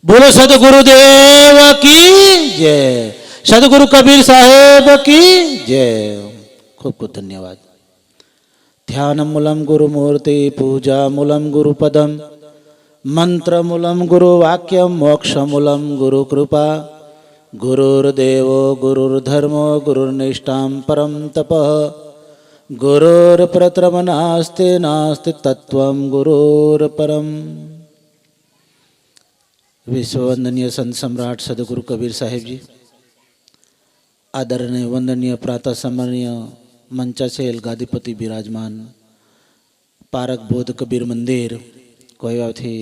बोलो सदगुरुदेव की जय। सदगुरु कबीर साहेब की जय। खूब खूब धन्यवाद। ध्यान मूलम गुरु मूर्ति पूजा मूलम गुरु पदम मंत्र मूलम गुरु वाक्यम मोक्ष मूलम गुरु कृपा गुरुर्देव गुरुर्धर्मो गुरुर्निष्ठां परम तपः गुरुर्प्रत्रम नास्ति नास्ति तत्वं गुरुर्परम। विश्ववंदनीय संत सम्राट सदगुरु कबीर साहेब जी, आदरणीय वंदनीय प्रातः सम्मानीय मंचासेल गादीपति विराजमान पारक बोध कबीर मंदिर कोयवाथी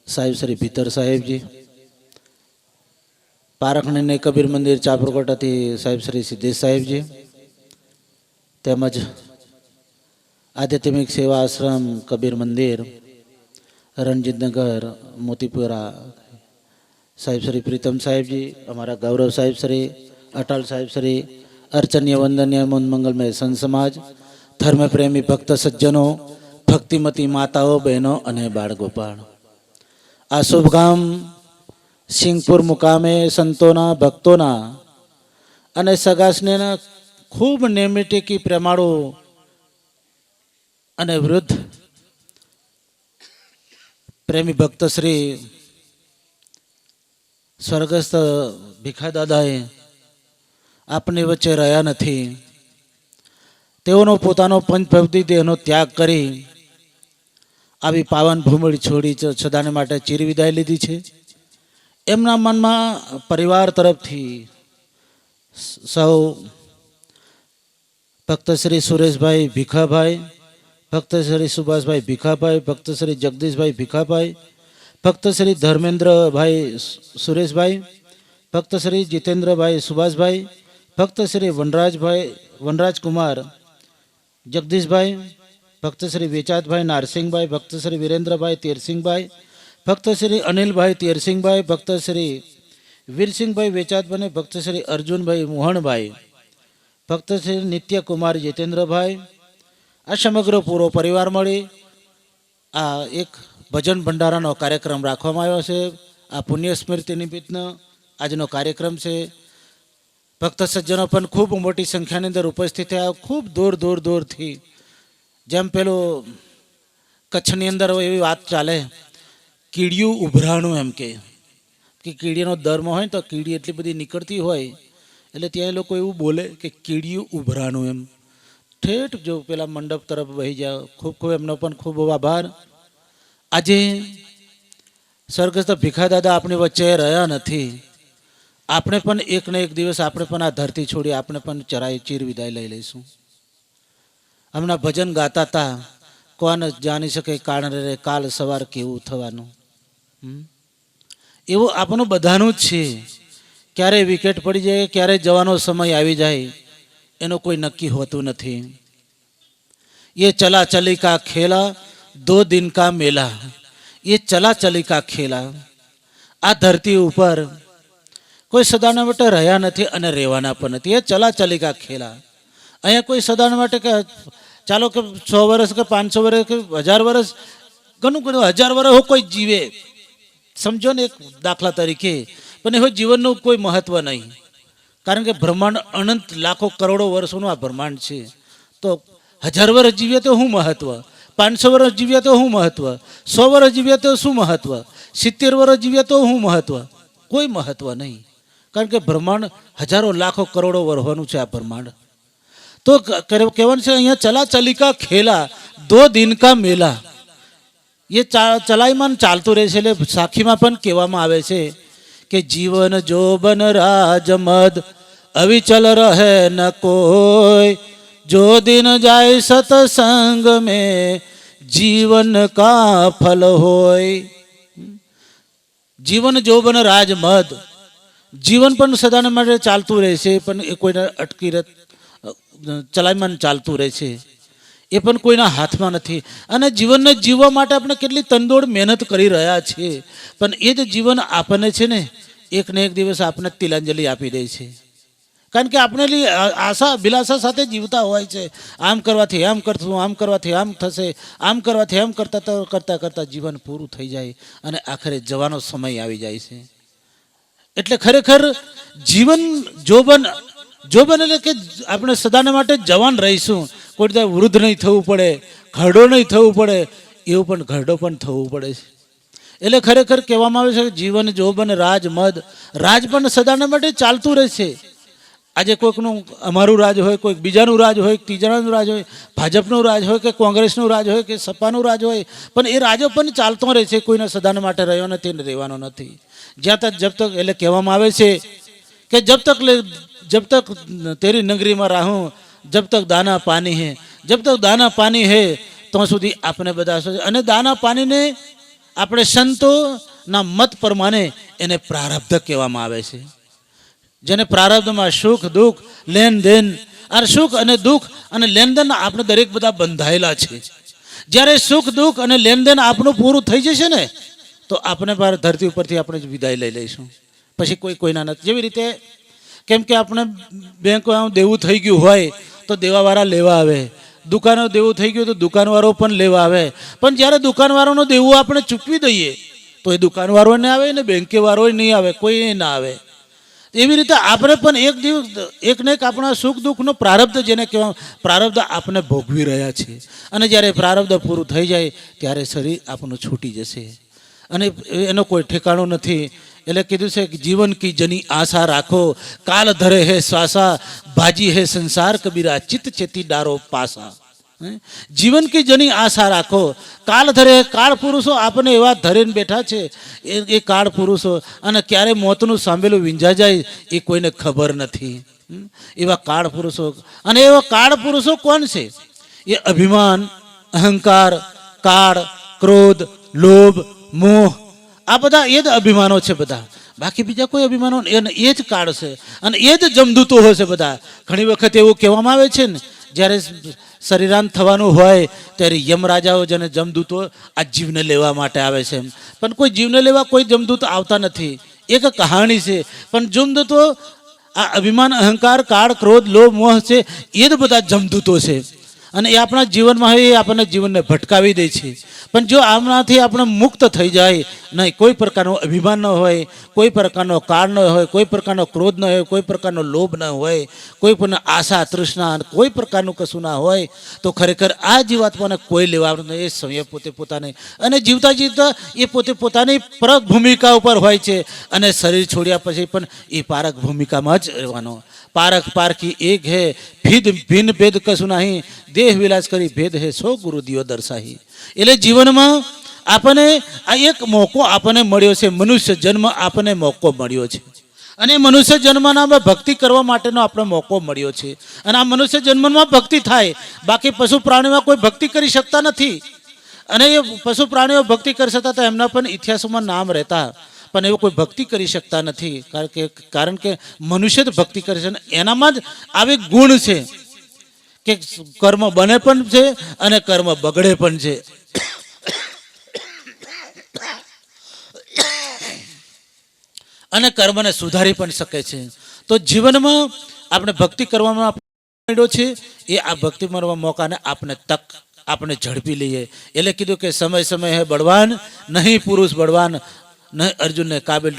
साहेब श्री भीतर साहेब जी, पारखने ने कबीर मंदिर चापरकोटाथी साहेब श्री सिद्धेश साहेब जी, તેમજ આધ્યાત્મિક સેવા આશ્રમ કબીર મંદિર રણજીતનગર મોતીપુરા સાહેબ શ્રી પ્રીતમ સાહેબજી, અમારા ગૌરવ સાહેબ શ્રી અટલ સાહેબ શ્રી, અર્ચનીય વંદનીય મંગલમય સંત સમાજ, ધર્મપ્રેમી ભક્ત સજ્જનો, ભક્તિમતી માતાઓ બહેનો અને બાળગોપાળ, આ શુભ ગામ સિંગપુર મુકામે સંતોના ભક્તોના અને સગાસનેના ખૂબ નેમેટેકી પ્રેમાળો અને વૃદ્ધ પ્રેમી ભક્ત શ્રી સ્વર્ગસ્થ ભીખા દાદાએ આપની વચ્ચે રહ્યા નથી. તેઓનો પોતાનો પંચભૌતિક દેહનો ત્યાગ કરી આવી પાવન ભૂમિ છોડી સદાને માટે ચીરવિદાય લીધી છે. એમના મનમાં પરિવાર તરફથી સૌ ભક્ત શ્રી સુરેશભાઈ ભીખાભાઈ, ભક્ત શ્રી સુભાષભાઈ ભીખાભાઈ, ભક્ત શ્રી જગદીશભાઈ ભીખાભાઈ, ભક્ત શ્રી ધર્મેન્દ્રભાઈ સુરેશભાઈ, ભક્ત શ્રી જીતેન્દ્રભાઈ સુભાષભાઈ, ભક્ત શ્રી વનરાજકુમાર જગદીશભાઈ, ભક્ત શ્રી વેચાતભાઈ નારસિંહભાઈ, ભક્ત શ્રી વિરેન્દ્રભાઈ તેરસિંહભાઈ, ભક્ત શ્રી અનિલભાઈ તેરસિંહભાઈ, ભક્ત શ્રી વીરસિંહભાઈ વેચાતભાઈ, ભક્ત શ્રી અર્જુનભાઈ મોહનભાઈ, ભક્ત શ્રી નિત્યકુમાર જીતેન્દ્રભાઈ, આ સમગ્ર પૂરો પરિવાર મળી આ એક ભજન ભંડારાનો કાર્યક્રમ રાખવામાં આવ્યો છે. આ પુણ્ય સ્મૃતિ નિમિત્તનો આજનો કાર્યક્રમ છે. ભક્ત સજ્જનો પણ ખૂબ મોટી સંખ્યાની અંદર ઉપસ્થિત થયા. ખૂબ દૂરથી, જેમ પેલું કચ્છની અંદર એવી વાત ચાલે, કીડિયું ઉભરાણું એમ કે કીડીનો ધર્મ હોય તો કીડી એટલી બધી નીકળતી હોય એટલે ત્યાં લોકો એવું બોલે કે કીડિયું ઉભરાણું એમ. ઠેઠ જો પેલા મંડપ તરફ વહી જાય. ખૂબ ખૂબ એમનો પણ ખૂબ આભાર. આજે સ્વર્ગસ્થ ભીખા દાદા આપણી વચ્ચે રહ્યા નથી. આપણે પણ એક ને એક દિવસ આપણે પણ આ ધરતી છોડી આપણે પણ ચીર વિદાય લઈ લઈશું. હમણાં ભજન ગાતા હતા, કોણ જાણી શકે કાળ સવાર કેવું થવાનું. એવું આપણું બધાનું જ છે. ક્યારે વિકેટ પડી જાય, ક્યારે જવાનો સમય આવી જાય એનું કોઈ નક્કી હોતું નથી. ये चला चली का खेला 2 दिन का मेला, ये चला चली का खेला. આ ધરતી ઉપર કોઈ સદાના માટે રહ્યા નથી અને રહેવાના પણ નથી. એ ચલા ચલી કા ખેલા. અહીંયા કોઈ સદાના માટે કે ચાલો કે 100 વર્ષ કે 500 વર્ષ કે 1000 વર્ષ, ઘણું 1000 વર્ષ કોઈ જીવે, સમજો ને એક દાખલા તરીકે, પણ એ જીવનનું કોઈ મહત્વ નહીં. કારણ કે બ્રહ્માંડ અનંત લાખો કરોડો વર્ષોનું આ બ્રહ્માંડ છે. તો 1000 વર્ષ જીવીએ તો શું મહત્વ, 500 વર્ષ જીવીએ તો શું મહત્વ, 100 વર્ષ જીવીએ તો શું મહત્વ, 70 વર્ષ જીવીએ તો શું મહત્વ, કોઈ મહત્વ નહીં. કારણ કે બ્રહ્માંડ હજારો લાખો કરોડો વર્ષોનું છે આ બ્રહ્માંડ. તો કહેવાનું છે અહીંયા ચલા ચલિકા ખેલા 2 दिन का मेला. એ ચલાયમાન ચાલતું રહે છે. એટલે સાખીમાં પણ કહેવામાં આવે છે કે જીવન જોબન રાજ મદ અવિચલ રહે ન કોઈ, જો દિન જાય સતસંગ में जीवन का फल होय. જીવન જોબન રાજ મદ, જીવન પણ સદાને માટે ચાલતું રહે છે, પણ એ કોઈને અટકી ચલાયમાન ચાલતું રહે છે. એ પણ કોઈના હાથમાં નથી. અને જીવનને જીવવા માટે આપણે કેટલી તનદોડ મહેનત કરી રહ્યા છીએ, પણ એ જ જીવન આપણને છે ને એક ને એક દિવસ આપણને તિલાંજલિ આપી દે છે. કારણ કે આપણે આશા અભિલાષા સાથે જીવતા હોય છે, આમ કરવાથી આમ કરશું, આમ કરવાથી આમ થશે, આમ કરવાથી આમ કરતાં કરતાં જીવન પૂરું થઈ જાય અને આખરે જવાનો સમય આવી જાય છે. એટલે ખરેખર જીવન જોબન એટલે કે આપણે સદાને માટે જવાન રહીશું. કોઈ રીતે વૃદ્ધ નહીં થવું પડે, ઘરડો નહીં થવું પડે, એવું પણ ઘરડો પણ થવું પડે છે. એટલે ખરેખર કહેવામાં આવે છે કે જીવન જોબન રાજ મદ, રાજ પણ સદાને માટે ચાલતું રહેશે. આજે કોઈકનું અમારું રાજ હોય, કોઈક બીજાનું રાજ હોય, ત્રીજાનું રાજ હોય, ભાજપનું રાજ હોય કે કોંગ્રેસનું રાજ હોય કે સપાનું રાજ હોય, પણ એ રાજો પણ ચાલતો રહે છે. કોઈને સદાને માટે રહ્યો નથી ને રહેવાનો નથી. જ્યાં તક જબ તક, એટલે કહેવામાં આવે છે કે જબ તક તેરી નગરીમાં રાહું, જબ તક દાના પાણી હે, જબ તક દાના પાણી હે તો સુધી આપણે બધા. અને દાના પાણીને આપણે સંતોના મત પ્રમાણે એને પ્રારબ્ધ કહેવામાં આવે છે. જેને પ્રારબ્ધમાં સુખ દુઃખ લેન દેન, આ સુખ અને દુઃખ અને લેનદેન આપણે દરેક બધા બંધાયેલા છે. જ્યારે સુખ દુઃખ અને લેનદેન આપણું પૂરું થઈ જશે ને તો આપણે ધરતી ઉપરથી આપણે વિદાય લઈ લઈશું. પછી કોઈના નથી. જેવી રીતે કેમ કે આપણે બેંકમાં દેવું થઈ ગયું હોય તો દેવાવાળા લેવા આવે, દુકાનો દેવું થઈ ગયું તો દુકાનવાળો પણ લેવા આવે. પણ જ્યારે દુકાનવાળાનું દેવું આપણે ચૂકવી દઈએ તો એ દુકાનવાળો ને આવે ને બેંકેવાળો નહીં આવે, કોઈ ના આવે. એવી રીતે આપણે પણ એક દિવસ એક ને એક આપણા સુખ દુઃખનો પ્રારબ્ધ, જેને કહેવાય પ્રારબ્ધ, આપણે ભોગવી રહ્યા છીએ. અને જ્યારે પ્રારબ્ધ પૂરું થઈ જાય ત્યારે શરીર આપણું છૂટી જશે અને એનો કોઈ ઠેકાણો નથી. એટલે કીધું છે કે જીવન કી જની આશા રાખો, કાલ ધરે હે શ્વાસા, ભાજી હે સંસાર કબીરા, ચિત્ત ચેતી ડારો પાસા. જીવન કી જની આશા રાખો, કાળ ધરે, કાળ પુરુષો આપણને એવા ધરીને બેઠા છે એ કાળ પુરુષો, અને ક્યારે મોતનું સાંભળેલું વિંજા જાય એ કોઈને ખબર નથી. એવા કાળ પુરુષો, અને એવા કાળ પુરુષો કોણ છે? એ અભિમાન, અહંકાર, કાળ, ક્રોધ, લોભ, મોહ, આ બધા એ જ અભિમાનો છે બધા. બાકી બીજા કોઈ અભિમાનો એ જ કાળ છે અને એ જ જમદૂતો હોય છે બધા. ઘણી વખત એવું કહેવામાં આવે છે ને, જ્યારે શરીરાંત થવાનું હોય ત્યારે યમરાજાઓ જેને જમદૂતો આ જીવને લેવા માટે આવે છે. પણ કોઈ જીવને લેવા કોઈ જમદૂત આવતા નથી, એક કહાણી છે. પણ જમદૂતો આ અભિમાન, અહંકાર, કાળ, ક્રોધ, લોભ, મોહ છે એ જ બધા જમદૂતો છે. અને એ આપણા જીવનમાં હોય એ આપણને જીવનને ભટકાવી દે છે. પણ જો આમનાથી આપણે મુક્ત થઈ જાય, નહીં કોઈ પ્રકારનો અભિમાન ન હોય, કોઈ પ્રકારનો કાળ ન હોય, કોઈ પ્રકારનો ક્રોધ ન હોય, કોઈ પ્રકારનો લોભ ન હોય, કોઈ પણ આશા તૃષ્ણા, કોઈ પ્રકારનું કશું ના હોય, તો ખરેખર આ જીવાત્માને કોઈ લેવાનું નહીં. એ સમય પોતે પોતાને, અને જીવતા જીવતા એ પોતે પોતાની પરક ભૂમિકા ઉપર હોય છે. અને શરીર છોડ્યા પછી પણ એ પારક ભૂમિકામાં જ રહેવાનો. પારખ પારખી એક હે, ભિન્ન ભેદ કશું નહીં, દેહ વિલાસ કરી ભેદ હે સો ગુરુ દિયો દર્શાહી. એટલે જીવનમાં આપણને આ એક મોકો આપણને મળ્યો છે, મનુષ્ય જન્મ આપણને મોકો મળ્યો છે. અને મનુષ્ય જન્મના ભક્તિ કરવા માટેનો આપણે મોકો મળ્યો છે. અને આ મનુષ્ય જન્મમાં ભક્તિ થાય, બાકી પશુ પ્રાણીમાં કોઈ ભક્તિ કરી શકતા નથી. અને એ પશુ પ્રાણીઓ ભક્તિ કરી શકતા હતા, એમના પણ ઇતિહાસોમાં નામ રહેતા, પણ એવું કોઈ ભક્તિ કરી શકતા નથી. કારણ કે મનુષ્ય જ ભક્તિ કરે છે. એનામાં જ આવી ગુણ છે કે કર્મ બને પણ છે અને કર્મ બગડે પણ છે. અને કર્મને સુધારી પણ શકે છે. તો જીવનમાં આપણે ભક્તિ કરવામાં મળ્યો છે, એ આ ભક્તિ મળવા મોકાને આપણે તક આપણે ઝડપી લઈએ. એટલે કીધું કે સમય સમય હે બળવાન, નહીં પુરુષ બળવાન, નહીં અર્જુનને કાબિલ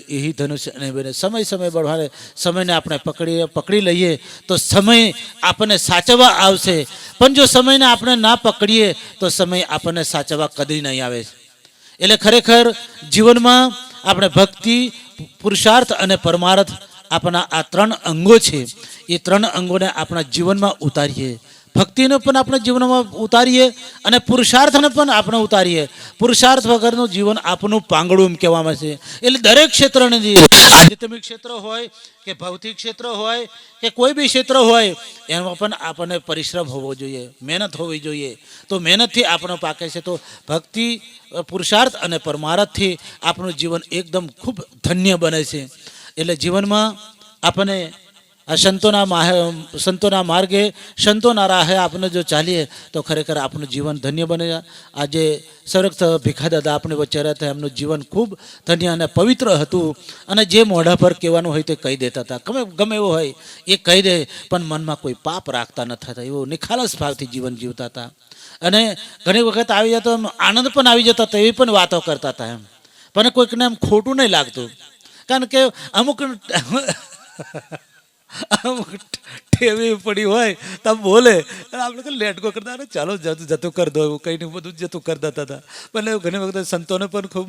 એ ધનુષ્ય નહીં બને. સમય સમય બળવાને, સમયને આપણે પકડી લઈએ તો સમય આપણને સાચવવા આવશે. પણ જો સમયને આપણે ના પકડીએ તો સમય આપણને સાચવવા કદી નહીં આવે. એટલે ખરેખર જીવનમાં આપણે ભક્તિ, પુરુષાર્થ અને પરમાર્થ, આપણા આ ત્રણ અંગો છે. એ ત્રણ અંગોને આપણા જીવનમાં ઉતારીએ. ભક્તિને પણ આપણે જીવનમાં ઉતારીએ અને પુરુષાર્થને પણ આપણે ઉતારીએ. પુરુષાર્થ વગરનું જીવન આપણું પાંગડું એમ કહેવામાં છે. એટલે દરેક ક્ષેત્રને, આધ્યાત્મિક ક્ષેત્ર હોય કે ભૌતિક ક્ષેત્ર હોય કે કોઈ બી ક્ષેત્ર હોય, એમાં પણ આપણને પરિશ્રમ હોવો જોઈએ, મહેનત હોવી જોઈએ. તો મહેનતથી આપણો પાકે છે. તો ભક્તિ, પુરુષાર્થ અને પરમાર્થથી આપણું જીવન એકદમ ખૂબ ધન્ય બને છે. એટલે જીવનમાં આપણને આ સંતોના માર્ગે સંતોના રાહે આપણે જો ચાલીએ તો ખરેખર આપણું જીવન ધન્ય બને. આજે સર્વસ્થ ભીખા દાદા આપણી વચ્ચે રહેતા એમનું જીવન ખૂબ ધન્ય અને પવિત્ર હતું. અને જે મોઢા પર કહેવાનું હોય તે કહી દેતા હતા. ગમે એવું હોય એ કહી દે, પણ મનમાં કોઈ પાપ રાખતા ન થતા. એવો નિખાલસ ભાવથી જીવન જીવતા હતા. અને ઘણી વખત આવી જતો એમ આનંદ પણ આવી જતો, એવી પણ વાતો કરતા હતા એમ. પણ કોઈકને એમ ખોટું નહીં લાગતું, કારણ કે અમુક ઠેવી પડી હોય તો બોલે, આપણે તો લેટકો કરતા હતા, ચાલો જતું કરી દો એવું કંઈ બધું જતું કરી દેતા હતા. પણ ઘણી વખત સંતોને પણ ખૂબ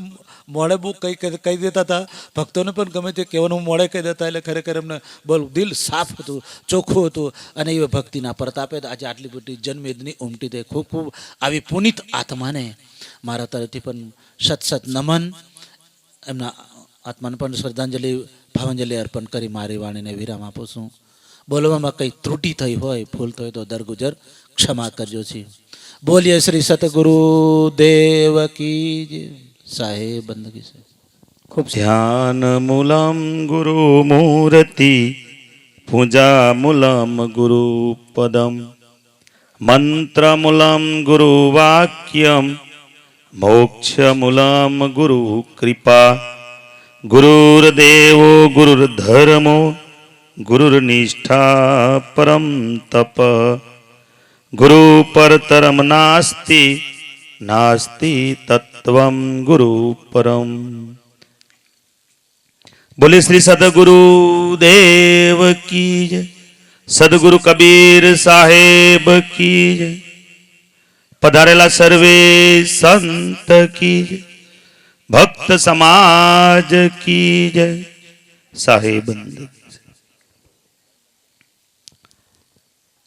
મોડે બહુ કહી દેતા હતા, ભક્તોને પણ ગમે તે કહેવાનું મોડે કહી દેતા. એટલે ખરેખર એમને બોલ દિલ સાફ હતું, ચોખ્ખું હતું. અને એ ભક્તિના પ્રતાપે આજે આટલી બધી જન્મેદની ઉમટી દે. ખૂબ ખૂબ આવી પુનિત આત્માને મારા તરફથી પણ સત નમન, એમના આત્માને પણ શ્રદ્ધાંજલિ ભાવાંજલિ અર્પણ કરી મારી વાણીને વિરામ આપું છું. બોલવામાં કંઈ ત્રુટિ થઈ હોય, ભૂલ થઈ તો દરગુજર ક્ષમા કરજો છે. બોલીએ શ્રી સતગુરુ દેવ કી જય. સાહેબ બંદગી છે. ખૂબ ધ્યાન મૂલમ ગુરુ મૂર્તિ, પૂજા મૂલમ ગુરુ પદમ, મંત્ર મૂલમ ગુરુ વાક્યમ, મોક્ષ મૂલમ ગુરુ કૃપા. ગુરુર્દેવો ગુરુર્ધર્મો, ગુરુર્નિષ્ઠા પરમ તપ. ગુરુ પરતરમ નાસ્તિ, નાસ્તિ તત્વમ ગુરુ પરમ. બોલે શ્રી સદગુરુ દેવ કી જય. સદગુરુ કબીર સાહેબ કી જય. પધારેલા સર્વે સંત કી જય. ભક્ત સમાજ કી જય. સાહેબ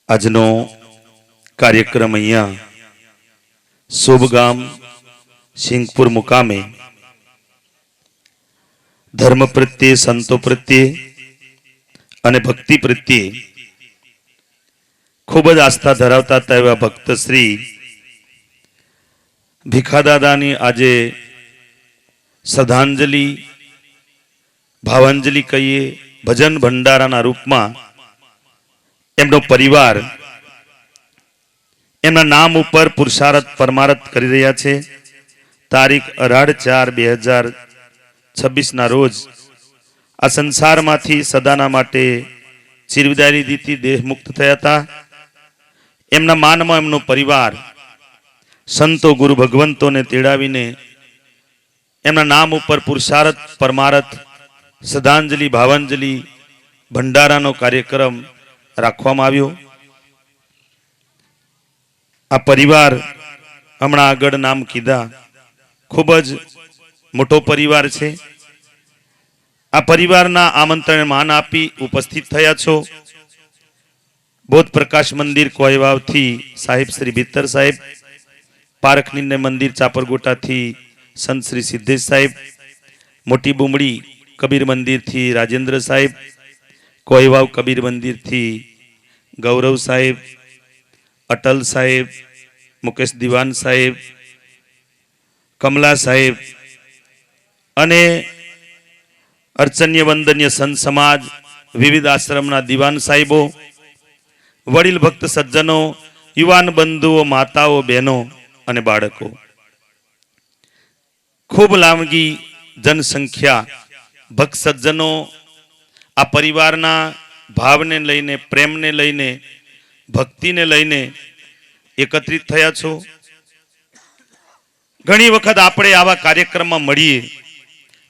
આજનો કાર્યક્રમ અહીંયા શુભગામ સિંગપુર મુકામે ધર્મ પ્રત્યે, સંતો પ્રત્યે અને ભક્તિ પ્રત્યે ખૂબ જ આસ્થા ધરાવતા હતા એવા ભક્ત શ્રી ભીખા દાદાની આજે શ્રદ્ધાંજલિ ભાવાંજલિ કહીએ, ભજન ભંડારાના રૂપમાં એમનો પરિવાર એમના નામ ઉપર પુરુષાર્થ પરમાર્થ કરી રહ્યા છે. તારીખ 18/4/2026 રોજ આ સંસારમાંથી સદાના માટે ચિરવિદાય લીધી હતી, દેહ મુક્ત થયા હતા. એમના માનમાં એમનો પરિવાર સંતો ગુરુ ભગવંતોને તેડાવીને એમના નામ ઉપર પુરુષાર્થ પરમાર્થ શ્રદ્ધાંજલિ ભાવાંજલિ ભંડારાનો કાર્યક્રમ રાખવામાં આવ્યો. આ પરિવાર હમણાં આગળ નામ કીધા, ખૂબ જ મોટો પરિવાર છે. આ પરિવારના આમંત્રણને માન આપી ઉપસ્થિત થયા છો. બોધ પ્રકાશ મંદિર કોયવાવથી સાહેબ શ્રી ભીતર સાહેબ, પારખનીને મંદિર ચાપરગોટાથી સંત શ્રી સિદ્ધેશ સાહેબ, મોટી બુમડી કબીર મંદિરથી રાજેન્દ્ર સાહેબ, કોયવાવ કબીર મંદિરથી ગૌરવ સાહેબ, અટલ સાહેબ, મુકેશ દિવાન સાહેબ, કમલા સાહેબ અને અર્ચન્ય વંદન્ય સંત સમાજ, વિવિધ આશ્રમના દિવાન સાહેબો, વડીલ ભક્ત સજ્જનો, યુવાન બંધુઓ, માતાઓ, બહેનો અને બાળકો, ખૂબ લાંબી જનસંખ્યા ભક્ત સજ્જનો આ પરિવારના ભાવને લઈને, પ્રેમને લઈને, ભક્તિને લઈને એકત્રિત થયા છો. ઘણી વખત આપણે આવા કાર્યક્રમમાં મળીએ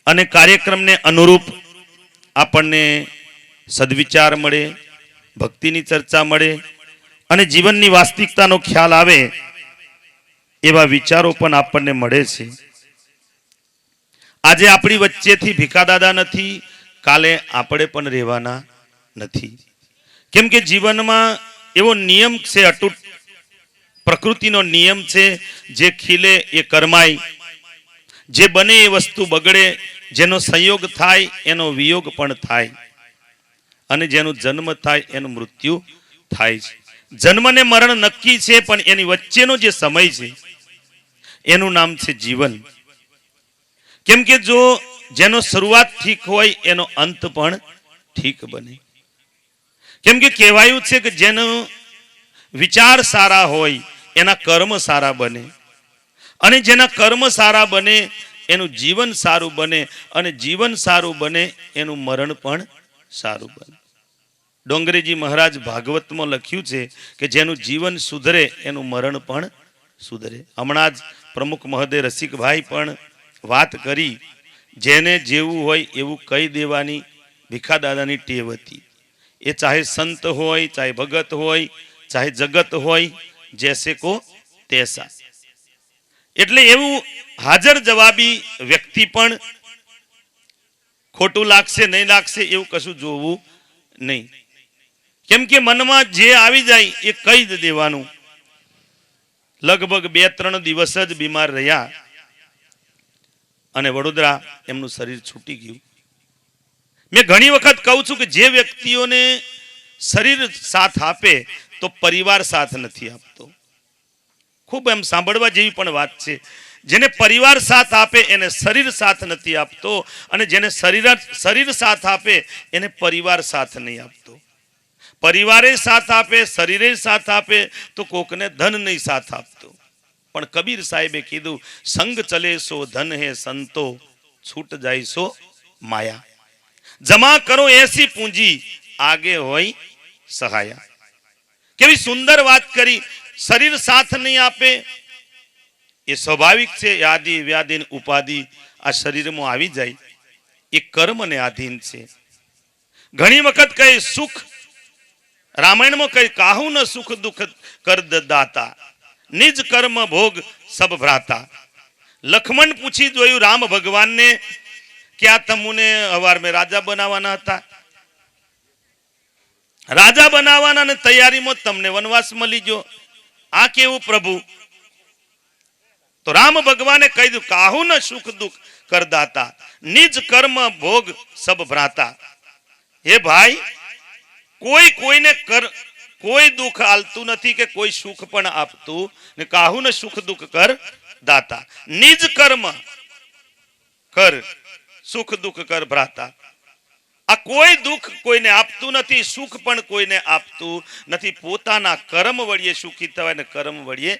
અને કાર્યક્રમને અનુરૂપ આપણને સદવિચાર મળે, ભક્તિની ચર્ચા મળે અને જીવનની વાસ્તવિકતાનો ખ્યાલ આવે એવા વિચારો પણ આપણને મળે છે. આજે આપણી વચ્ચેથી ભીખા દાદા નથી, કાલે આપણે પણ રહેવાના નથી. કેમ કે જીવનમાં એવો નિયમ છે, અતૂટ પ્રકૃતિનો નિયમ છે, જે ખીલે એ કરમાય, જે બને એ વસ્તુ બગડે, જેનો સંયોગ થાય એનો વિયોગ પણ થાય અને જેનો જન્મ થાય એનું મૃત્યુ થાય છે. જન્મ ને મરણ નક્કી છે, પણ એની વચ્ચેનો જે સમય છે એનું નામ છે જીવન. કેમ કે જો જેનો શરૂઆત ઠીક હોય એનો અંત પણ ઠીક બને. કેમ કે કહેવાયું છે કે જેનો વિચાર સારા હોય એના કર્મ સારા બને, અને જેના કર્મ સારા બને એનું જીવન સારું બને, અને જીવન સારું બને એનું મરણ પણ સારું બને. ડોંગરેજી મહારાજ ભાગવતમાં લખ્યું છે કે જેનું જીવન સુધરે એનું મરણ પણ સુધરે. હમણાં જ પ્રમુખ મહોદય રસિકભાઈ પણ વાત કરી, જેને જેવું હોય એવું કહી દેવાની ભીખાદાદાની ટેવ હતી. એ ચાહે સંત હોય, ચાહે ભગત હોય, ચાહે જગત હોય, જૈસે કો તૈસા. એટલે એવું હાજર જવાબી વ્યક્તિ પણ ખોટું લાગશે નહીં લાગશે એવું કશું જોવું નહીં. કેમ કે મનમાં જે આવી જાય એ કહી જ દેવાનું. લગભગ 2-3 દિવસ જ બીમાર રહ્યા અને વડોદરા એમનું શરીર છૂટી ગયું. મેં ઘણી વખત કહું છું કે જે વ્યક્તિઓને શરીર સાથ આપે તો પરિવાર સાથ નથી આપતો. ખૂબ એમ સાંભળવા જેવી પણ વાત છે. જેને પરિવાર સાથ આપે એને શરીર સાથ નથી આપતો, અને જેને શરીર સાથ આપે એને પરિવાર સાથ નહીં આપતો. પરિવારે સાથ આપે, શરીરે સાથ આપે તો કોકને ધન નહીં સાથ આપતો. પણ કબીર સાહેબે કીધું, સંગ ચલે સો ધન હે સંતો, છૂટ જાય સો માયા. જમા કરો એસી પૂંજી, આગે હોય સહાયા. કેવી સુંદર વાત કરી. શરીર સાથ નહીં આપે એ સ્વાભાવિક છે. યાદી વ્યાધિ ઉપાધિ આ શરીરમાં આવી જાય એ કર્મને આધીન છે. ઘણી વખત કહે સુખ, રામાયણમાં કહે કાહુ ન સુખ દુઃખ કર દાતા, નિજ કર્મ ભોગ સબ ભ્રાતા. લખમણ પૂછી જોયું રામ ભગવાનને કે આ તમને હવાર મેં રાજા બનાવવાના હતા, રાજા બનાવવાના ને તૈયારીમાં તમને વનવાસ મળી ગયો, આ કેવું પ્રભુ? તો રામ ભગવાને કહી દીધું કાહુ ન સુખ દુઃખ કરદાતા, નિજ કર્મ ભોગ સબ ભ્રાતા. હે ભાઈ, કોઈને કોઈ દુઃખ આલતું નથી કે કોઈ સુખ પણ આપતું ને. કાહુ ન સુખ દુઃખ કર દાતા, નિજ કર્મ કર સુખ દુઃખ કર ભ્રાતા. આ કોઈ દુઃખ કોઈને આપતું નથી, સુખ પણ કોઈને આપતું નથી. પોતાના કર્મ વળીએ સુખી થવાય ને કર્મ વળીએ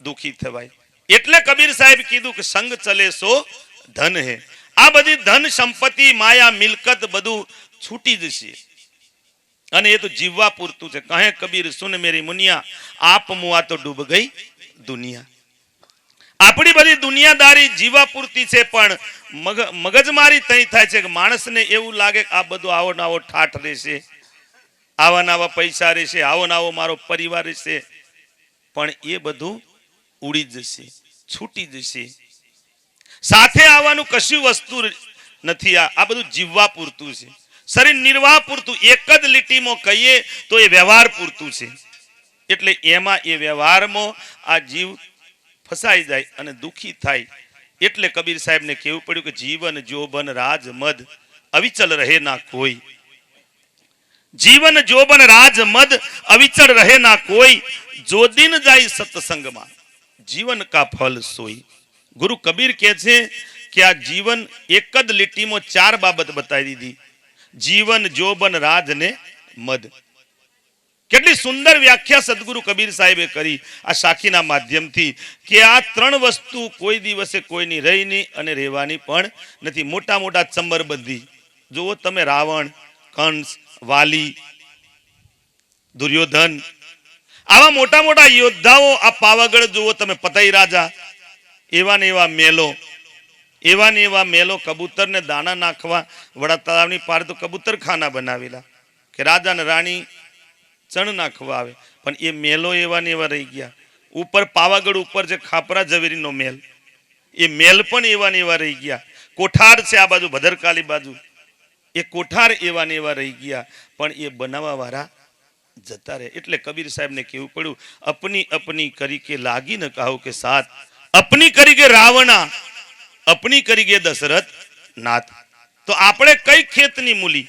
દુઃખી થવાય. એટલે કબીર સાહેબ કીધું કે સંગ ચલે સો ધન હે. આ બધી ધન સંપત્તિ માયા મિલકત બધું છૂટી જશે, અને એ તો જીવવા પૂરતું છે. કહે કબીર સુન મેરી મુનિયા, આપ મુઆ તો ડૂબ ગઈ દુનિયા. આપણી બધી દુનિયાદારી જીવા પૂરતી છે, પણ મગજમારી તઈ થાય છે કે માણસને એવું લાગે કે આ બધું આવો નાવો ઠાઠ રહેશે, આવા નાવા પૈસા રહેશે, આવો નાવો મારો પરિવાર રહેશે, પણ એ બધું ઉડી જશે, છૂટી જશે. સાથે આવવાનું કશું વસ્તુ નથી. આ બધું જીવવા પૂરતું છે, શરીર નિર્વાહ પૂરતું. એક જ લીટીમાં કહીએ તો એ વ્યવહાર પૂરતું છે. એટલે એમાં એ વ્યવહારમાં આ જીવ ફસાઈ જાય અને દુઃખી થાય. એટલે કબીર સાહેબને કહેવું પડ્યું કે જીવન જોબન રાજ મદ અવિચલ રહે ના કોઈ. જીવન જોબન રાજ મદ અવિચળ રહે ના કોઈ, જો દિન જાય સત્સંગમાં જીવન કા ફલ સોઈ. ગુરુ કબીર કહે છે કે આ જીવન એક જ લીટીમાં 4 બાબત બતાવી દીધી. જીવન જોબન રાજ ને મદ. કેટલી સુંદર વ્યાખ્યા સદગુરુ કબીર સાહેબે કરી આ સાખીના માધ્યમથી કે આ 3 વસ્તુ કોઈ દિવસે કોઈની રહી નહીં અને રહેવાની પણ નથી. મોટા મોટા ચંબરબંધી જુઓ તમે, રાવણ, કંસ, વાલી, દુર્યોધન, આવા મોટા મોટા યોદ્ધાઓ. આ પાવાગઢ જુઓ તમે, પતઈ રાજા, એવા ને એવા મેલો કબૂતરને દાણા નાખવા વડા તળાવની પાર તો કબૂતર ખાના બનાવેલા કે રાજા ને રાણી ચણ નાખવા આવે, પણ એ મેલો એવા ને એવા રહી ગયા. ઉપર પાવાગઢ ઉપર છે ખાપરા ઝવેરીનો મેલ, એ મેલ પણ એવા ને એવા રહી ગયા. કોઠાર છે આ બાજુ ભદ્રકાલી બાજુ, એ કોઠાર એવા ને એવા રહી ગયા, પણ એ બનાવવા વાળા જતા રહે. એટલે કબીર સાહેબને કહેવું પડ્યું, અપની અપની કરી કે લાગી ન કહો કે સાથ, અપની કરી કે રાવણા, અપની કરી કે દશરથ નાથ. તો આપણે કઈ ખેતની મૂલી?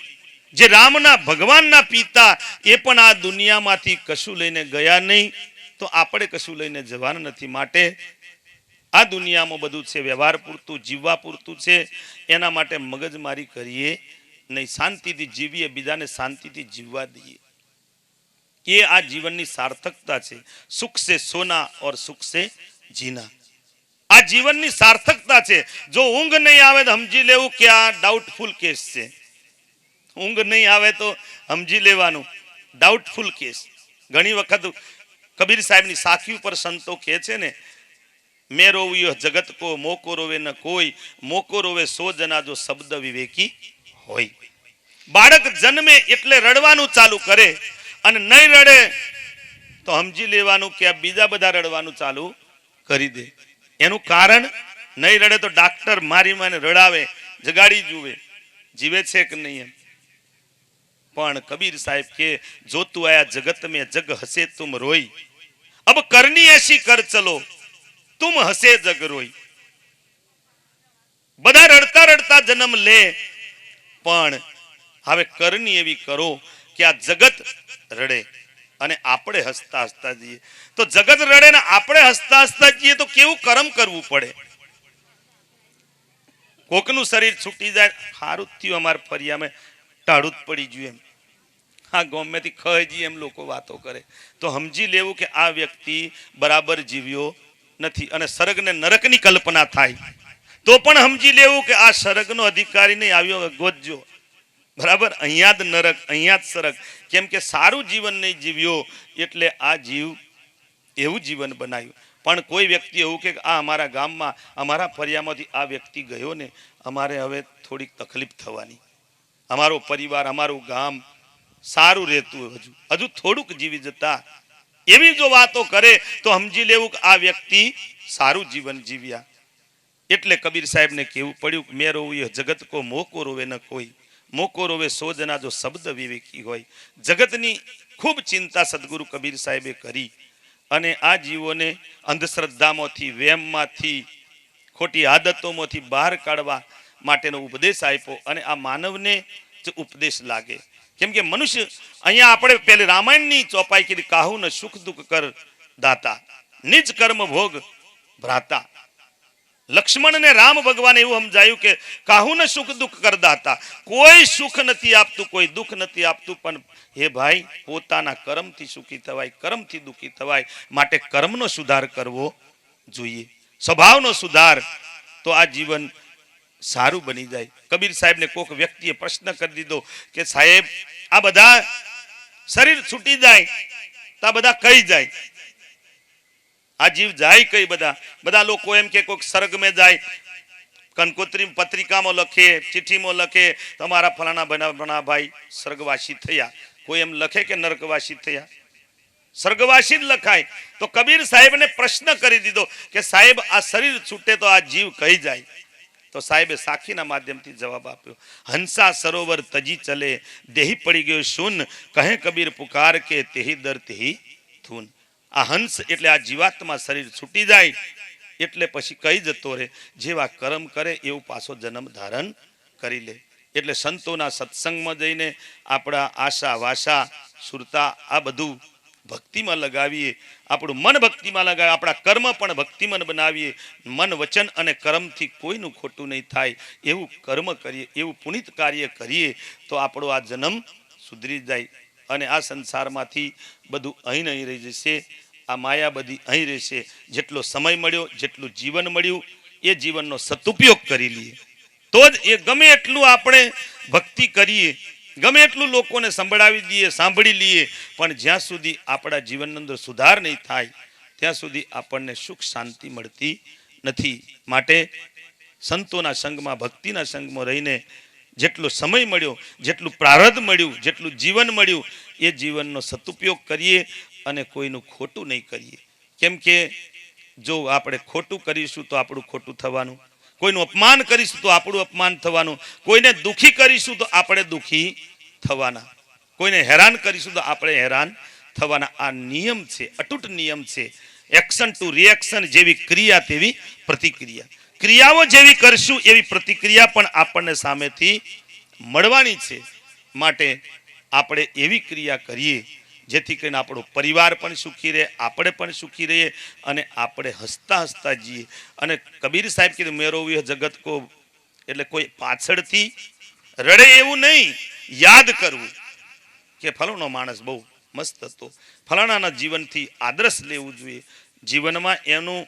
જે રામના ભગવાનના પિતા એ પણ આ દુનિયામાંથી કશું લઈને ગયા નહીં, તો આપણે કશું લઈને જવાના નથી. માટે આ દુનિયામાં બધું છે વ્યવહાર પૂરતું, જીવવા પૂરતું છે. એના માટે મગજમારી કરીએ નહીં, શાંતિથી જીવીએ, બીજાને શાંતિથી જીવવા દઈએ. એ આ જીવનની સાર્થકતા છે. સુખ સે સોના ઓર સુખ સે જીના, આ જીવનની સાર્થકતા છે. જો ઊંઘ નહીં આવે તો સમજી લેવું કે આ ડાઉટફુલ કેસ છે. ઊંઘ નહીં આવે તો સમજી લેવાનું ડાઉટફુલ કેસ. ઘણી વખત કબીર સાહેબની સાખી ઉપર સંતો કહે છે ને, મેં રોવ્યો જગત કો મોકો રોવે ન કોઈ, મોકો રોવે સો જના જો શબ્દ વિવેકી હોય. બાળક જન્મે એટલે રડવાનું ચાલુ કરે અને નહીં રડે તો સમજી લેવાનું કે આ બીજા બધા રડવાનું ચાલુ કરી દે. એનું કારણ, નહીં રડે તો ડાક્ટર મારી માને રડાવે, જગાડી જુએ જીવે છે કે નહીં એમ. પણ કબીર સાહેબ કે જો તું આયા જગત में जग हसे तुम रोई, अब करनी ऐसी कर चलो तुम हसे जग रोई. બધા રડતા રડતા જન્મ લે, પણ હવે કરની એવી કરો કે આ જગત રડે અને આપણે હસતા હસતા જઈએ. તો જગત રડે ને આપણે હસતા હસતા જઈએ તો કેવું કર્મ કરવું પડે. કોકનું શરીર છૂટી જાય, સારું થયું અમારે ફરિયામાં ટાળું જ પડી ગયું એમ, હા ગમેથી ખજી એમ લોકો વાતો કરે, તો સમજી લેવું કે આ વ્યક્તિ બરાબર જીવ્યો નથી. અને સ્વર્ગ ને નરકની કલ્પના થાય તો પણ સમજી લેવું કે આ સ્વર્ગનો અધિકારી નહીં આવ્યો, ગોતજો. બરાબર, અહીંયા જ નરક, અહીંયા જ સ્વર્ગ. કેમ કે સારું જીવન નહીં જીવ્યો એટલે આ જીવ એવું જીવન બનાવ્યું. પણ કોઈ વ્યક્તિ એવું કે આ અમારા ગામમાં અમારા ફરિયામાંથી આ વ્યક્તિ ગયો ને, અમારે હવે થોડીક તકલીફ થવાની, અમારો પરિવાર અમારું ગામ સારું રહેતું હજુ થોડુંક જીવી જતા, એવી જો વાતો કરે તો સમજી લેવું કે આ વ્યક્તિ સારું જીવન જીવ્યા. એટલે કબીર સાહેબને કહેવું પડ્યું મેં રોવું જગત કો મોકો રોવે ન કોઈ, મોકો રોવે સો જના જો શબ્દ વિવેકી હોય. જગતની ખૂબ ચિંતા સદગુરુ કબીર સાહેબે કરી અને આ જીવોને અંધશ્રદ્ધામાંથી, વહેમમાંથી, ખોટી આદતોમાંથી બહાર કાઢવા માટેનો ઉપદેશ આપ્યો. અને આ માનવને જ ઉપદેશ લાગે. કેમ કે મનુષ્ય, અહીંયા આપણે પેલી રામાયણની ચોપાઈ કીધી, કાહુ ન સુખ દુઃખ કર દાતા, નિજ કર્મ ભોગ ભ્રાતા. લક્ષ્મણ ને રામ ભગવાન એવું સમજાયું કે કાહુ ન સુખ દુઃખ કર દાતા, કોઈ સુખ નથી આપતું, કોઈ દુઃખ નથી આપતું, પણ હે ભાઈ પોતાના કર્મથી સુખી થવાય, કર્મથી દુઃખી થવાય, માટે કર્મનો સુધાર કરવો જોઈએ, સ્વભાવનો સુધાર, તો આ જીવન સારું બની જાય. કબીર સાહેબને કોઈક વ્યક્તિએ પ્રશ્ન કરી દીધો કે સાહેબ આ બધા શરીર છૂટી જાય તો આ બધા કઈ જાય, આ જીવ જાય કઈ? બધા લોકો એમ કે કોઈક સ્વર્ગમાં જાય, કંકોત્રી પત્રિકામાં લખે, ચિઠ્ઠીમાં લખે તમારા ફલાણા બના ભાઈ સ્વર્ગવાસી થયા. કોઈ એમ લખે કે નરકવાસી થયા? સ્વર્ગવાસી જ લખાય. તો કબીર સાહેબને પ્રશ્ન કરી દીધો કે સાહેબ આ શરીર છૂટે તો આ જીવ કઈ જાય? તો સાહેબે સાખીના માધ્યમથી જવાબ આપ્યો, હંસા સરોવર તજી ચલે, દેહી પડી ગયો શૂન, કહે કબીર પુકાર કે તેહી દર તેહી થૂન. આ હંસ એટલે આ જીવાત્મા શરીર છૂટી જાય એટલે પછી કઈ જતો રહે, જેવા કર્મ કરે એવું પાછો જન્મ ધારણ કરી લે. એટલે સંતોના સત્સંગમાં જઈને આપણા આશા વાશા સુરતા આ બધું ભક્તિમાં લગાવીએ, આપણું મન ભક્તિમાં લગાવીએ, આપણા કર્મ પણ ભક્તિમન બનાવીએ, મન વચન અને કર્મથી કોઈનું ખોટું નહીં થાય એવું કર્મ કરીએ, એવું પુનિત કાર્ય કરીએ તો આપણો આ જન્મ સુધરી જાય અને આ સંસારમાંથી બધું અહીં નહીં રહી જશે. આ માયા બધી અહીં રહેશે. જેટલો સમય મળ્યો, જેટલું જીવન મળ્યું એ જીવનનો સદુપયોગ કરી લઈએ તો જ એ ગમે એટલું આપણે ભક્તિ કરીએ, ગમે એટલું લોકોને સંભળાવી દઈએ, સાંભળી લઈએ, પણ જ્યાં સુધી આપણા જીવનની અંદર સુધાર નહીં થાય ત્યાં સુધી આપણને સુખ શાંતિ મળતી નથી. માટે સંતોના સંગમાં, ભક્તિના સંગમાં રહીને જેટલો સમય મળ્યો, જેટલું પ્રારબ્ધ મળ્યું, જેટલું જીવન મળ્યું એ જીવનનો સદુપયોગ કરીએ અને કોઈનું ખોટું નહીં કરીએ. કેમ કે જો આપણે ખોટું કરીશું તો આપણું ખોટું થવાનું, કોઈનું અપમાન કરીશું તો આપણું અપમાન થવાનું, કોઈને દુઃખી કરીશું તો આપણે દુઃખી થવાના, કોઈને હેરાન કરીશું તો આપણે હેરાન થવાના. આ નિયમ છે, અતૂટ નિયમ છે. એક્શન ટુ રિએક્શન, જેવી ક્રિયા તેવી પ્રતિક્રિયા. ક્રિયાઓ જેવી કરશું એવી પ્રતિક્રિયા પણ આપણને સામેથી મળવાની છે. માટે આપણે એવી ક્રિયા કરીએ જેથી કરીને આપણો પરિવાર પણ સુખી રહે, આપણે પણ સુખી રહીએ અને આપણે હસતા હસતા જઈએ. અને કબીર સાહેબ કીધું મેરો જગત કો, એટલે કોઈ પાછળથી રડે એવું નહીં, યાદ કરવું કે ફલાણો માણસ બહુ મસ્ત હતો, ફલાણાના જીવનથી આદર્શ લેવું જોઈએ. જીવનમાં એનું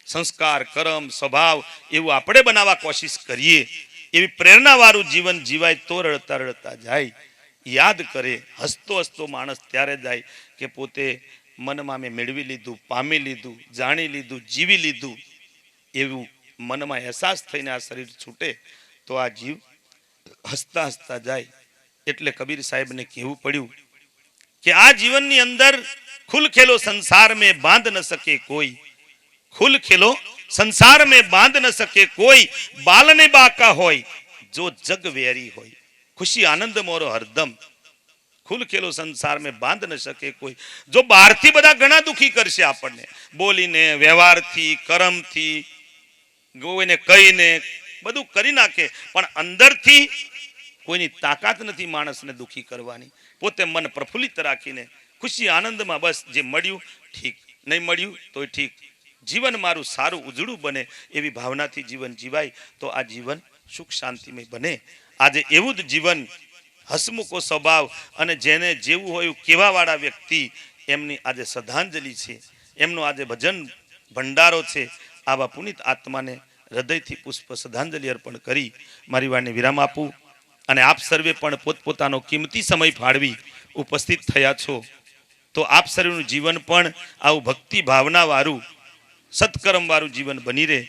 સંસ્કાર, કર્મ, સ્વભાવ એવું આપણે બનાવવા કોશિશ કરીએ. એવી પ્રેરણાવાળું જીવન જીવાય તો રડતા રડતા જાય. યાદ કરે, હસતો હસતો માણસ ત્યારે જાય કે પોતે મનમાં મેં મેળવી લીધું, પામી લીધું, જાણી લીધું, જીવી લીધું એવું મનમાં અહેસાસ થઈને આ શરીર છૂટે તો આ જીવ હસતા હસતા જાય. એટલે કબીર સાહેબને કહેવું પડ્યું કે આ જીવનની અંદર ખુલ ખેલો સંસાર में बांध न सके कोई, खुल खेलो संसार में बांध न सके कोई, बालने बाका होय जो जग वेरी होय, खुशी आनंद मोरो हरदम. खुल खेलो संसार में बांध न सके कोई. જો બહારથી બધા ઘણા દુખી કરશે આપણને, બોલીને, વ્યવહારથી, કર્મથી, ગોઈને કહીને બધું કરી નાખે, પણ અંદરથી કોઈની તાકાત નથી માણસને દુખી કરવાની. પોતે મન પ્રફુલ્લિત રાખીને ખુશી આનંદમાં બસ જે મળ્યું ઠીક, નહીં મળ્યું તોય ઠીક, જીવન મારું સારું ઉજળું બને એવી ભાવનાથી જીવન જીવાય તો આ જીવન સુખ શાંતિમય બને. આજે એવું જ જીવન, હસમુખો સ્વભાવ અને જેને જેવું હોય કેવાવાળા વ્યક્તિ, એમની આજે શ્રદ્ધાંજલિ છે, એમનો આજે ભજન ભંડારો છે. આવા પુનિત આત્માને હૃદયથી પુષ્પ શ્રદ્ધાંજલિ અર્પણ કરી મારી વાણીને વિરામ આપું. અને આપ સર્વે પણ પોતપોતાનો કિંમતી સમય ફાળવી ઉપસ્થિત થયા છો તો આપ સર્વેનું જીવન પણ આવું ભક્તિ ભાવના વાળું, સત્કર્મ વાળું જીવન બની રહે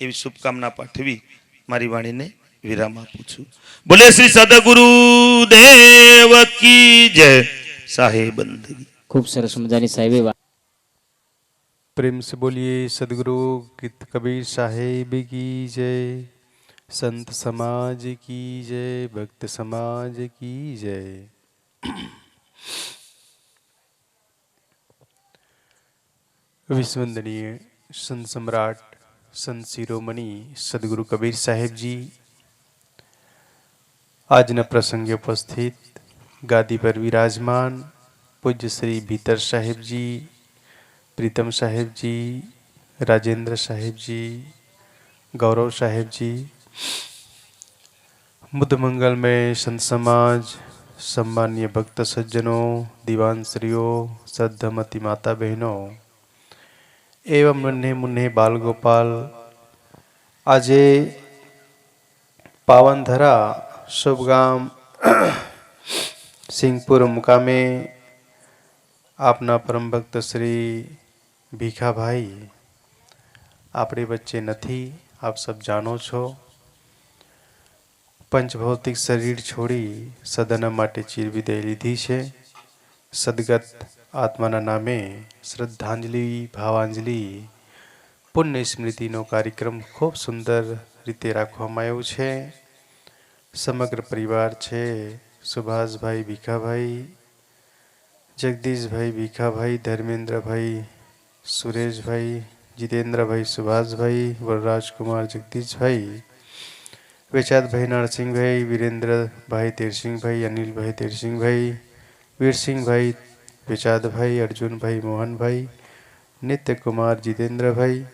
એવી શુભકામના પાઠવી મારી વાણીને વિરામ આપું છું. બોલે શ્રી સદગુરુ દેવ કી જય. સાહેબ બંદગી. ખૂબ સરસ મજાની સાહેબે વાત. प्रेम से बोलिए सदगुरु कबीर साहेब की जय, संत समाज की जय, भक्त समाज की जय. विश्ववंदनीय संत सम्राट संत शिरोमणि सदगुरु कबीर साहेब जी આજના પ્રસંગે ઉપસ્થિત ગાદી પર વિરાજમાન પૂજ્ય શ્રી ભીતર સાહેબજી, प्रीतम साहेब जी, राजेंद्र साहेब जी, गौरव साहेब जी, बुद्ध मंगल में संत समाज, सम्मान्य भक्त सज्जनों, दीवान श्रीओ, सद्धमती माता बहनों एवं नन्हे मुन्ने बाल गोपाल, આજે પાવનધરા શુભગામ સિંહપુર મુકામે આપના પરમ ભક્ત શ્રી ભીખાભાઈ આપણી વચ્ચે નથી, આપ સબ જાણો છો. પંચભૌતિક શરીર છોડી સદન માટે ચીરવિદાય લીધી છે. સદગત આત્માના નામે શ્રદ્ધાંજલિ, ભાવાંજલિ, પુણ્ય સ્મૃતિનો કાર્યક્રમ ખૂબ સુંદર રીતે રાખવામાં આવ્યો છે. સમગ્ર પરિવાર છે. સુભાષભાઈ ભીખાભાઈ, જગદીશભાઈ ભીખાભાઈ, ધર્મેન્દ્રભાઈ, સુરેશભાઈ, જીતેન્દ્રભાઈ, સુભાષભાઈ, વરરાજકુમાર જગદીશભાઈ, વેચાતભાઈ નરસિંહભાઈ, વીરેન્દ્રભાઈ તેરસિંહભાઈ, અનિલભાઈ તેરસિંહભાઈ, વીરસિંહભાઈ વેચાતભાઈ, અર્જુનભાઈ મોહનભાઈ, નિત્યકુમાર જીતેન્દ્રભાઈ,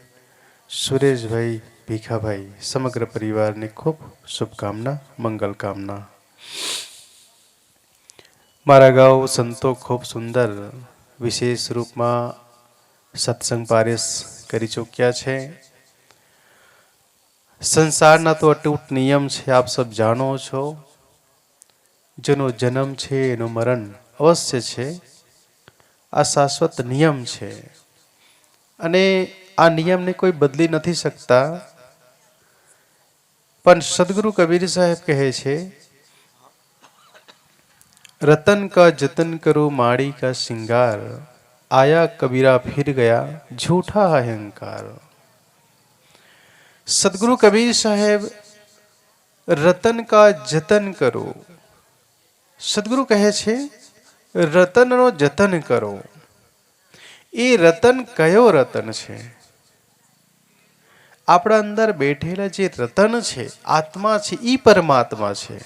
સુરેશભાઈ ભીખાભાઈ, સમગ્ર પરિવારને ખૂબ શુભકામના, મંગલ કામના. મારા ગાઉ સંતો ખૂબ સુંદર વિશેષ રૂપમાં સત્સંગ પારેશ કરી ચૂક્યા છે. સંસારના તો અતૂટ નિયમ છે, આપ સબ જાણો છો. જેનો જન્મ છે એનું મરણ અવશ્ય છે. આ શાશ્વત નિયમ છે અને આ નિયમને કોઈ બદલી નથી શકતા. પણ સદગુરુ કબીર સાહેબ કહે છે, रतन का जतन करो माड़ी का सिंगार, आया कबीरा फिर गया झूठा अहंकार. सदगुरु कबीर साहेब रतन का जतन करो. સદગુરુ કહે છે રતનનો જતન કરો. એ રતન કયો રતન છે? આપણા અંદર બેઠેલા જે રતન છે, આત્મા છે, ઈ પરમાત્મા છે.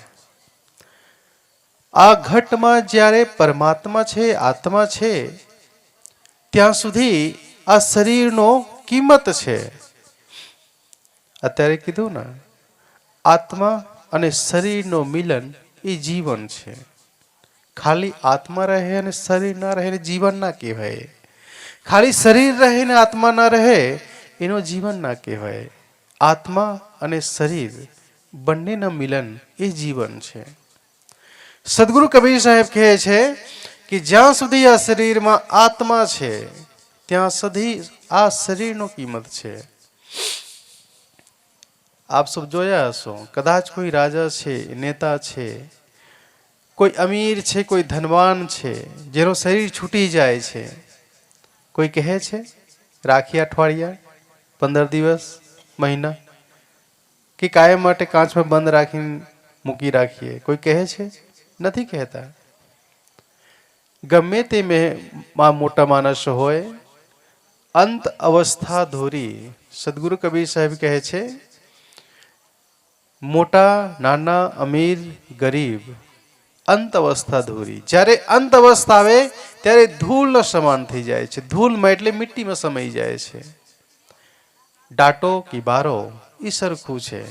આ ઘટમાં જ્યારે પરમાત્મા છે, આત્મા છે, ત્યાં સુધી આ શરીરનો કિંમત છે. અત્યારે કીધું ને, આત્મા અને શરીરનો મિલન એ જીવન છે. ખાલી આત્મા રહે અને શરીર ના રહે એને જીવન ના કહેવાય. ખાલી શરીર રહે ને આત્મા ના રહે એનો જીવન ના કહેવાય. આત્મા અને શરીર બંનેના મિલન એ જીવન છે. સદગુરુ કબીર સાહેબ કહે છે કે જ્યાં સુધી આ શરીરમાં આત્મા છે ત્યાં સુધી આ શરીરનો કિંમત છે. આપ સૌ જોયા હશો, કદાચ કોઈ રાજા છે, નેતા છે, કોઈ અમીર છે, કોઈ ધનવાન છે, જેનું શરીર છૂટી જાય છે, કોઈ કહે છે રાખી અઠવાડિયા, 15 દિવસ, મહિના કે કાયમ માટે કાચમાં બંધ રાખીને મૂકી રાખીએ? કોઈ કહે છે? નથી કહેતા. ગમે તે મોટા માણસ હોય, અંત અવસ્થા ધોરી. સદગુરુ કબીર સાહેબ કહે છે મોટા, નાના, અમીર, ગરીબ, અંત અવસ્થા ધોરી. જ્યારે અંત અવસ્થા આવે ત્યારે ધૂળનો સમાન થઈ જાય છે. ધૂળમાં એટલે મિટ્ટીમાં સમાઈ જાય છે. ડાટો કે બારો એ સરખું છે.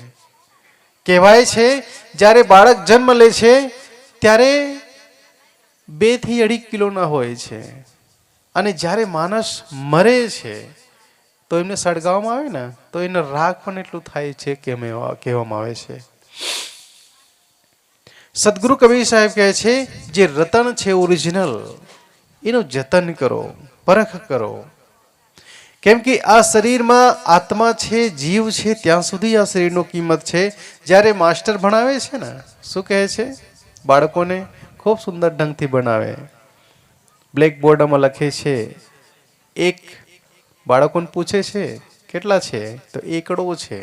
કહેવાય છે જ્યારે બાળક જન્મ લે છે ત્યારે 2 થી 2.5 કિલોના હોય છે, અને જ્યારે માણસ મરે છે તો એમને સળગાવવામાં આવે ને તો એને રાખ પણ એટલું થાય છે કે કહેવામાં આવે છે. સદગુરુ કબીર સાહેબ કહે છે જે રતન છે ઓરિજિનલ, એનું જતન કરો, પરખ કરો. કેમ કે આ શરીરમાં આત્મા છે, જીવ છે, ત્યાં સુધી આ શરીરનો કિંમત છે. જ્યારે માસ્ટર ભણાવે છે ને, શું કહે છે? બાળકોને ખૂબ સુંદર ઢંગથી ભણાવે. બ્લેક બોર્ડમાં લખે છે. એક બાળકોને પૂછે છે કેટલા છે તો 1 છે.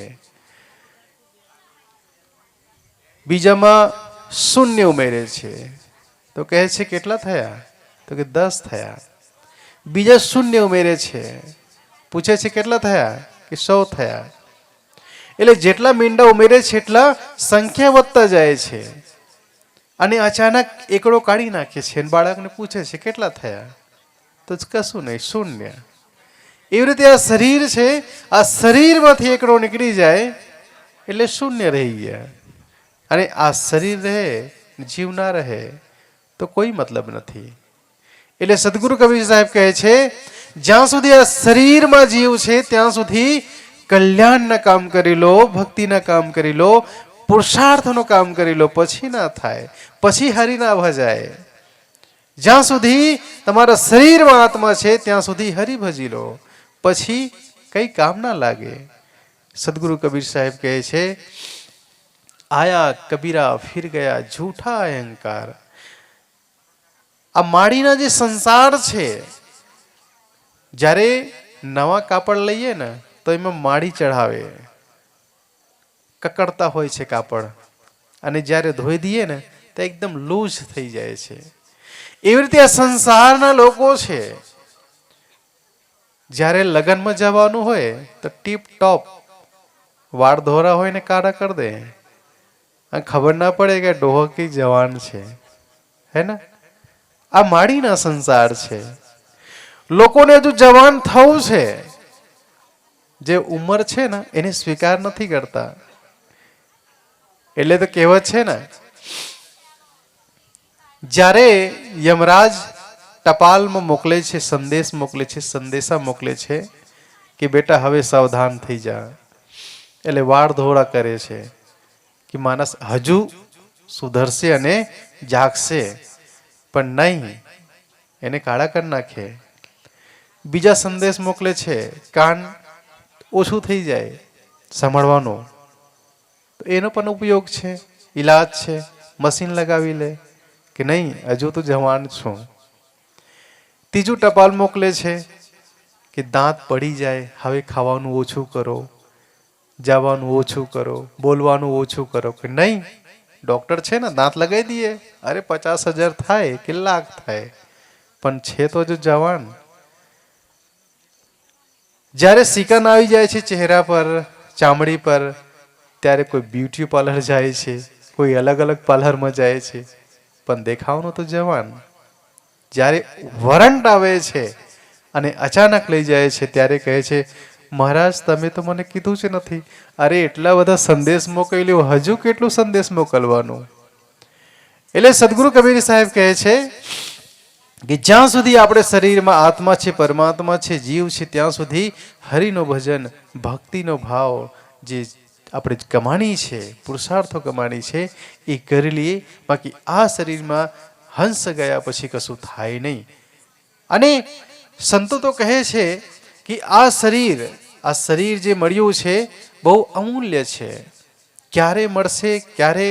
બીજામાં શૂન્ય ઉમેરે છે તો કહે છે કેટલા થયા તો કે 10 થયા. બીજા શૂન્ય ઉમેરે છે, પૂછે છે કેટલા થયા કે 100 થયા. એટલે જેટલા મીંડા ઉમેરે છે એટલા સંખ્યા વધતા જાય છે. અને અચાનક 1 કાઢી નાખે છે અને બાળકને પૂછે છે કેટલા થયા તો કશું નહીં, શૂન્ય. એવી રીતે આ શરીર છે, આ શરીરમાંથી 1 નીકળી જાય એટલે શૂન્ય રહી ગયા. અને આ શરીર રહે, જીવ ના રહે તો કોઈ મતલબ નથી. એટલે સદગુરુ કબીર સાહેબ કહે છે જ્યાં સુધી આ શરીરમાં જીવ છે ત્યાં સુધી કલ્યાણના કામ કરી લો, ભક્તિના કામ કરી લો, પુરુષાર્થનું કામ કરી લો. પછી ના થાય, પછી હરિ ના ભજાય. જ્યાં સુધી તમારા શરીરમાં આત્મા છે ત્યાં સુધી હરિ ભજી લો, પછી કઈ કામ ના લાગે. સદગુરુ કબીર સાહેબ કહે છે આયા કબીરા ફિર ગયા झूठा અહંકાર. આ માડીના જે સંસાર છે, જ્યારે નવા કાપડ લઈએ ને તો એમાં માડી ચઢાવે, કકડતા હોય છે કાપડ, અને જ્યારે ધોઈ દઈએ ને તો એકદમ લૂઝ થઈ જાય છે. એવી રીતે આ સંસારના લોકો છે, જ્યારે લગ્નમાં જવાનું હોય તો ટીપ ટોપ વાળ ધોરા હોય ને કાળા કરી દે, અને ખબર ના પડે કે ડોહો કે જવાન છે, હે ને? આ માડીના સંસાર છે. લોકોને હજુ જવાન થવું છે, જે ઉંમર છે ને એને સ્વીકાર નથી કરતા. એટલે તો કહેવત છે ને, જ્યારે યમરાજ ટપાલમાં મોકલે છે, સંદેશ મોકલે છે, સંદેશા મોકલે છે કે બેટા હવે સાવધાન થઈ જા, એટલે વાળ ધોળા કરે છે કે માણસ હજુ સુધરશે અને જાગશે, પણ નહીં, એને કાળા કરી નાખે. બીજા સંદેશ મોકલે છે કાન ઓછું થઈ જાય સાંભળવાનું, તો એનો પણ ઉપયોગ છે, ઈલાજ છે, મશીન લગાવી લે કે નહીં હજુ તો જવાન છું. ત્રીજું ટપાલ મોકલે છે કે દાંત પડી જાય, હવે ખાવાનું ઓછું કરો, જવાનું ઓછું કરો, બોલવાનું ઓછું કરો, કે નહીં ડોક્ટર છે ને દાંત લગાવી દઈએ, અરે 50,000 થાય કે લાખ થાય, પણ છે તો હજુ જવાન. જ્યારે સિકન આવી જાય છે ચહેરા પર, ચામડી પર, ત્યારે કોઈ બ્યુટી પાર્લર જાય છે, કોઈ અલગ અલગ પાર્લરમાં જાય છે, પણ દેખાવાનું તો જવાન. જ્યારે વરંટ આવે છે અને અચાનક લઈ જાય છે ત્યારે કહે છે મહારાજ તમે તો મને કીધું જ નથી. અરે એટલા બધા સંદેશ મોકલ્યો, હજુ કેટલું સંદેશ મોકલવાનું? એટલે સદગુરુ કબીર સાહેબ કહે છે કે જ્યાં સુધી આપણે શરીરમાં આત્મા છે, પરમાત્મા છે, જીવ છે, ત્યાં સુધી હરિનું ભજન, ભક્તિનો ભાવ જે આપણે કમાણી છે, પુરુષાર્થો કમાણી છે એ કરી લઈએ. બાકી આ શરીરમાં હંસ ગયા પછી કશું થાય નહીં. અને સંતો તો કહે છે કે આ શરીર જે મળ્યું છે બહુ અમૂલ્ય છે. ક્યારે મળશે, ક્યારે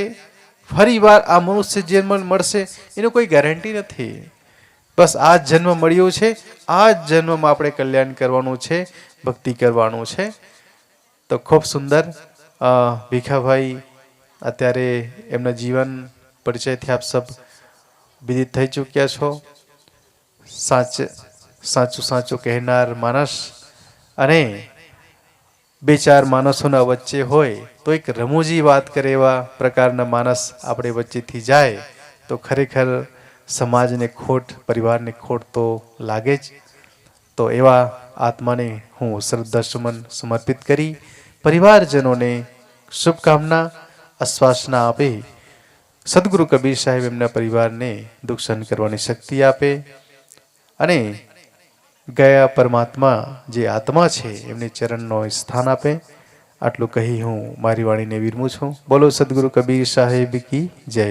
ફરી વાર આ મનુષ્ય જન્મ મળશે એનો કોઈ ગેરંટી નથી. બસ આ જ જન્મ મળ્યો છે, આ જ જન્મમાં આપણે કલ્યાણ કરવાનું છે, ભક્તિ કરવાનું છે. તો ખૂબ સુંદર ભીખાભાઈ અત્યારે એમના જીવન પરિચયથી આપ સબ વિદિત થઈ ચૂક્યા છો. સાચું કહેનાર માણસ, અને બે ચાર માણસોના વચ્ચે હોય તો એક રમૂજી વાત કરે એવા પ્રકારના માણસ આપણે વચ્ચેથી જાય તો ખરેખર સમાજને ખોટ, પરિવારને ખોટ તો લાગે જ. તો એવા આત્માને હું શ્રદ્ધાસુમન સમર્પિત કરી પરિવારજનોને શુભકામના, આશ્વાસના આપે. સદગુરુ કબીર સાહેબ એમના પરિવારને દુઃખ સહન કરવાની શક્તિ આપે અને ગયા પરમાત્મા જે આત્મા છે એમને ચરણનો સ્થાન આપે. આટલું કહી હું મારી વાણીને વિરમું છું. બોલો સદગુરુ કબીર સાહેબ કી જય.